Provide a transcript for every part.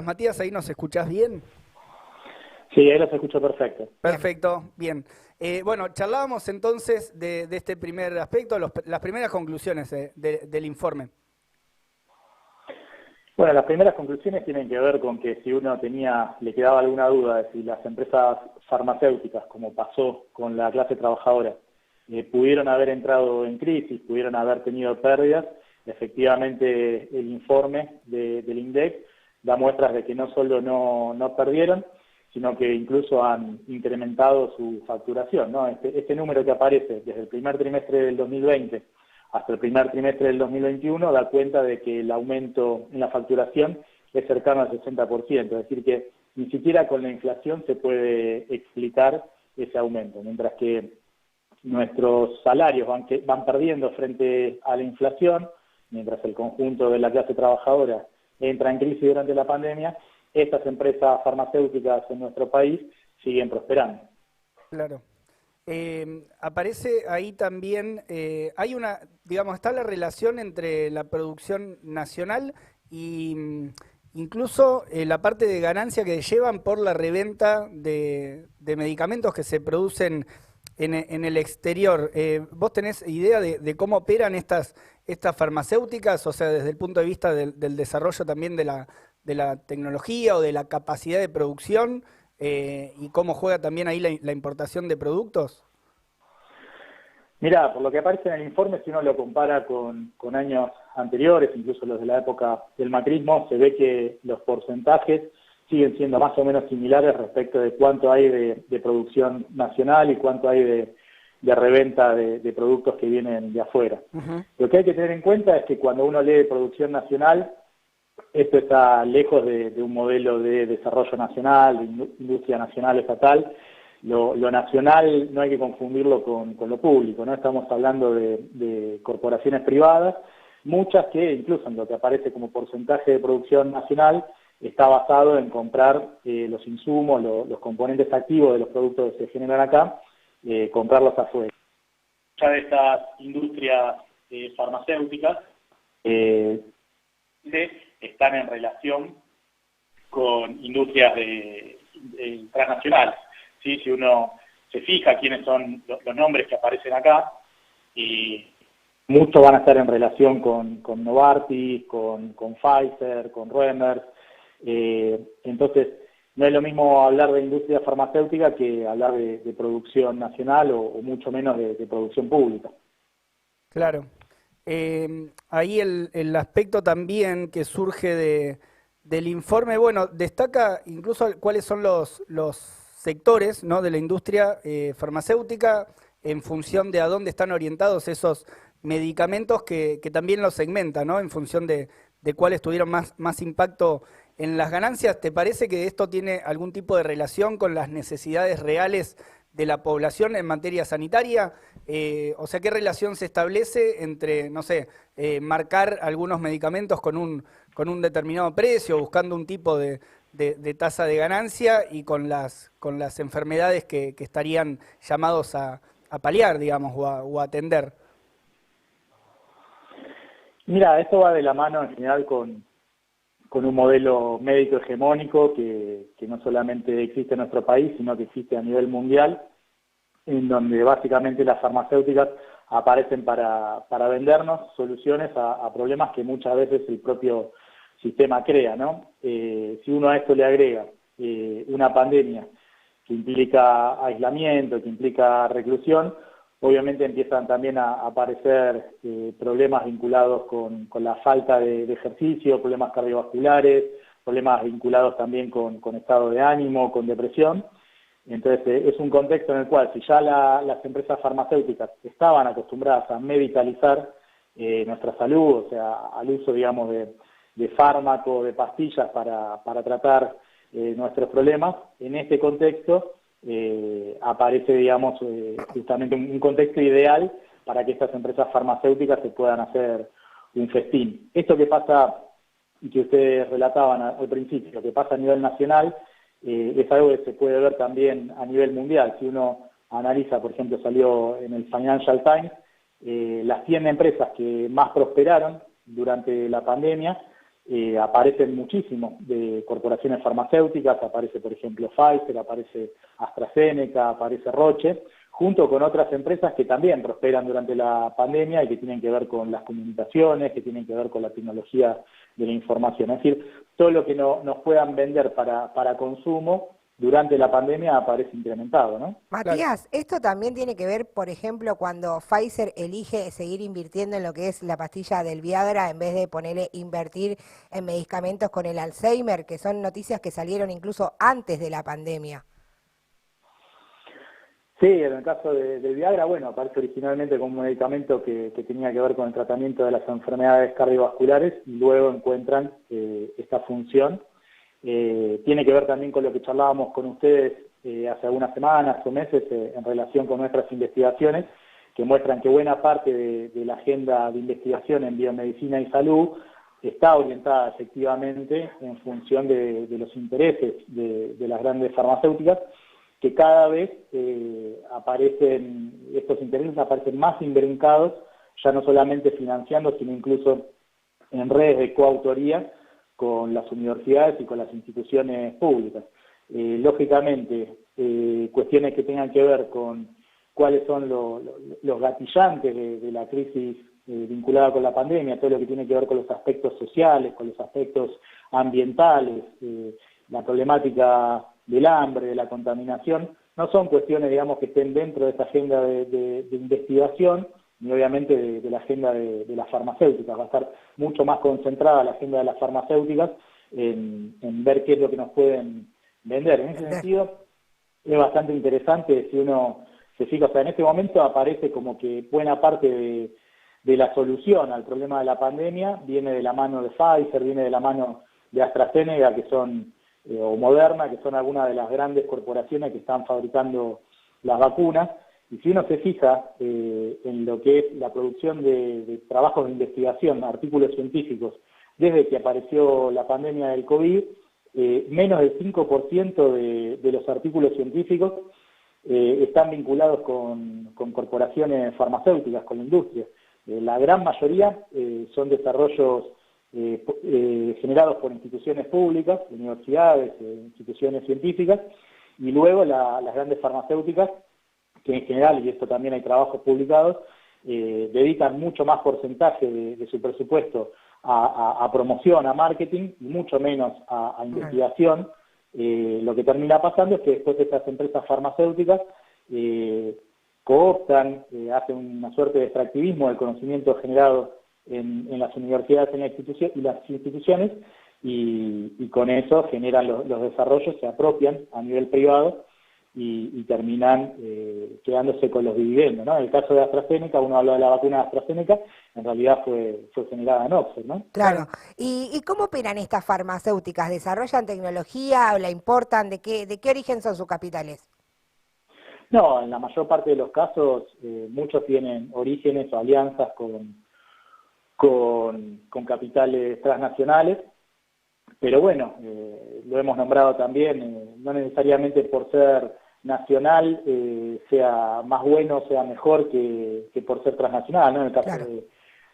Matías, ahí nos escuchás bien. Sí, ahí los escucho perfecto. Perfecto, bien. Bueno, charlábamos entonces de este primer aspecto, las primeras conclusiones del informe. Bueno, las primeras conclusiones tienen que ver con que si uno le quedaba alguna duda de si las empresas farmacéuticas, como pasó con la clase trabajadora, pudieron haber entrado en crisis, pudieron haber tenido pérdidas, efectivamente el informe del INDEC da muestras de que no solo no perdieron, sino que incluso han incrementado su facturación, ¿no? Este número que aparece desde el primer trimestre del 2020 hasta el primer trimestre del 2021 da cuenta de que el aumento en la facturación es cercano al 60%, es decir que ni siquiera con la inflación se puede explicar ese aumento, mientras que nuestros salarios van perdiendo frente a la inflación, mientras el conjunto de la clase trabajadora entra en crisis durante la pandemia, estas empresas farmacéuticas en nuestro país siguen prosperando. Claro. Aparece ahí también, hay digamos, está la relación entre la producción nacional y incluso la parte de ganancia que llevan por la reventa de medicamentos que se producen en el exterior. ¿Vos tenés idea de cómo operan estas farmacéuticas? O sea, desde el punto de vista del desarrollo también de la tecnología o de la capacidad de producción, y cómo juega también ahí la importación de productos. Mirá, por lo que aparece en el informe, si uno lo compara con años anteriores, incluso los de la época del macrismo, se ve que los porcentajes siguen siendo más o menos similares respecto de cuánto hay de producción nacional y cuánto hay de reventa de productos que vienen de afuera. Ujú. Lo que hay que tener en cuenta es que cuando uno lee producción nacional, esto está lejos de un modelo de desarrollo nacional, de industria nacional estatal. Lo nacional no hay que confundirlo con lo público, ¿no? Estamos hablando de corporaciones privadas, muchas que incluso en lo que aparece como porcentaje de producción nacional está basado en comprar los insumos, los componentes activos de los productos que se generan acá, comprarlos afuera. Muchas de estas industrias farmacéuticas están en relación con industrias transnacionales. ¿Sí? Si uno se fija quiénes son los nombres que aparecen acá, y muchos van a estar en relación con Novartis, con Pfizer, con Remer. Entonces, no es lo mismo hablar de industria farmacéutica que hablar de producción nacional o mucho menos de producción pública. Claro. Ahí el aspecto también que surge del informe, bueno, destaca incluso cuáles son los sectores, ¿no?, de la industria farmacéutica en función de a dónde están orientados esos medicamentos que también los segmenta, ¿no?, en función de cuáles tuvieron más impacto en las ganancias. ¿Te parece que esto tiene algún tipo de relación con las necesidades reales de la población en materia sanitaria? O sea, ¿qué relación se establece entre, no sé, marcar algunos medicamentos con un determinado precio, buscando un tipo de tasa de ganancia y con las enfermedades que estarían llamados a paliar, digamos, o a atender? Mira, esto va de la mano en general con un modelo médico hegemónico que no solamente existe en nuestro país, sino que existe a nivel mundial, en donde básicamente las farmacéuticas aparecen para vendernos soluciones a problemas que muchas veces el propio sistema crea, ¿no? Si uno a esto le agrega una pandemia que implica aislamiento, que implica reclusión, obviamente empiezan también a aparecer problemas vinculados con la falta de ejercicio, problemas cardiovasculares, problemas vinculados también con estado de ánimo, con depresión. Entonces es un contexto en el cual si ya las empresas farmacéuticas estaban acostumbradas a medicalizar nuestra salud, o sea, al uso, digamos, de fármacos, de pastillas para tratar nuestros problemas, en este contexto aparece, digamos, justamente un contexto ideal para que estas empresas farmacéuticas se puedan hacer un festín. Esto que pasa, que ustedes relataban al principio, que pasa a nivel nacional, es algo que se puede ver también a nivel mundial. Si uno analiza, por ejemplo, salió en el Financial Times, las 100 empresas que más prosperaron durante la pandemia, aparecen muchísimo de corporaciones farmacéuticas, aparece por ejemplo Pfizer, aparece AstraZeneca, aparece Roche, junto con otras empresas que también prosperan durante la pandemia y que tienen que ver con las comunicaciones, que tienen que ver con la tecnología de la información. Es decir, todo lo que nos puedan vender para consumo durante la pandemia aparece incrementado, ¿no? Claro. Matías, esto también tiene que ver, por ejemplo, cuando Pfizer elige seguir invirtiendo en lo que es la pastilla del Viagra en vez de ponerle invertir en medicamentos con el Alzheimer, que son noticias que salieron incluso antes de la pandemia. Sí, en el caso del Viagra, bueno, aparece originalmente como un medicamento que tenía que ver con el tratamiento de las enfermedades cardiovasculares y luego encuentran esta función. Tiene que ver también con lo que charlábamos con ustedes hace algunas semanas o meses en relación con nuestras investigaciones, que muestran que buena parte de la agenda de investigación en biomedicina y salud está orientada efectivamente en función de los intereses de las grandes farmacéuticas, que cada vez estos intereses aparecen más imbrincados, ya no solamente financiando, sino incluso en redes de coautoría con las universidades y con las instituciones públicas. Lógicamente, cuestiones que tengan que ver con cuáles son los gatillantes de la crisis vinculada con la pandemia, todo lo que tiene que ver con los aspectos sociales, con los aspectos ambientales, la problemática del hambre, de la contaminación, no son cuestiones, digamos, que estén dentro de esta agenda de investigación, ni obviamente de la agenda de las farmacéuticas. Va a estar mucho más concentrada la agenda de las farmacéuticas en ver qué es lo que nos pueden vender. En ese sentido, es bastante interesante si uno se fija, o sea, en este momento aparece como que buena parte de la solución al problema de la pandemia viene de la mano de Pfizer, viene de la mano de AstraZeneca, que son o Moderna, que son algunas de las grandes corporaciones que están fabricando las vacunas. Y si uno se fija en lo que es la producción de trabajos de investigación, artículos científicos, desde que apareció la pandemia del COVID, menos del 5% de los artículos científicos están vinculados con corporaciones farmacéuticas, con la industria. La gran mayoría son desarrollos generados por instituciones públicas, universidades, instituciones científicas, y luego las grandes farmacéuticas, que en general, y esto también hay trabajos publicados, dedican mucho más porcentaje de su presupuesto a promoción, a marketing, y mucho menos a investigación. Lo que termina pasando es que después estas empresas farmacéuticas cooptan, hacen una suerte de extractivismo del conocimiento generado en las universidades y las instituciones, y con eso generan los desarrollos, se apropian a nivel privado y terminan quedándose con los dividendos, ¿no? En el caso de AstraZeneca, uno habla de la vacuna de AstraZeneca, en realidad fue generada en Oxford, ¿no? Claro. ¿Y cómo operan estas farmacéuticas? ¿Desarrollan tecnología o la importan? ¿De qué origen son sus capitales? No, en la mayor parte de los casos, muchos tienen orígenes o alianzas con capitales transnacionales, pero bueno, lo hemos nombrado también, no necesariamente por ser nacional sea más bueno, sea mejor que por ser transnacional, ¿no? En el caso Claro.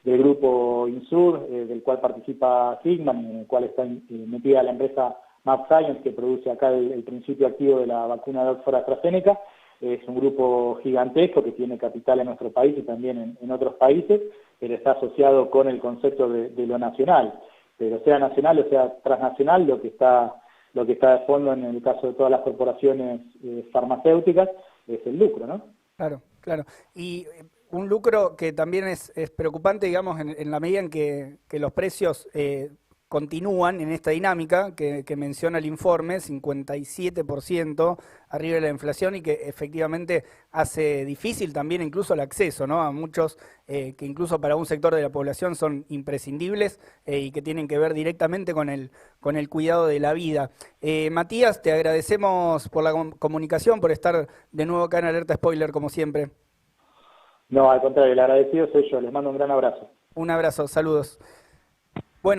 del grupo Insur, del cual participa Sigman, en el cual está metida la empresa MabScience, que produce acá el principio activo de la vacuna de Oxford AstraZeneca. Es un grupo gigantesco que tiene capital en nuestro país y también en otros países, pero está asociado con el concepto de lo nacional. Pero sea nacional o sea transnacional, lo que está de fondo en el caso de todas las corporaciones farmacéuticas es el lucro, ¿no? Claro, claro. Y un lucro que también es preocupante, digamos, en la medida en que los precios continúan en esta dinámica que menciona el informe, 57% arriba de la inflación, y que efectivamente hace difícil también incluso el acceso, ¿no? A muchos que incluso para un sector de la población son imprescindibles y que tienen que ver directamente con el cuidado de la vida. Matías, te agradecemos por la comunicación, por estar de nuevo acá en Alerta Spoiler, como siempre. No, al contrario, el agradecido soy yo. Les mando un gran abrazo. Un abrazo, saludos.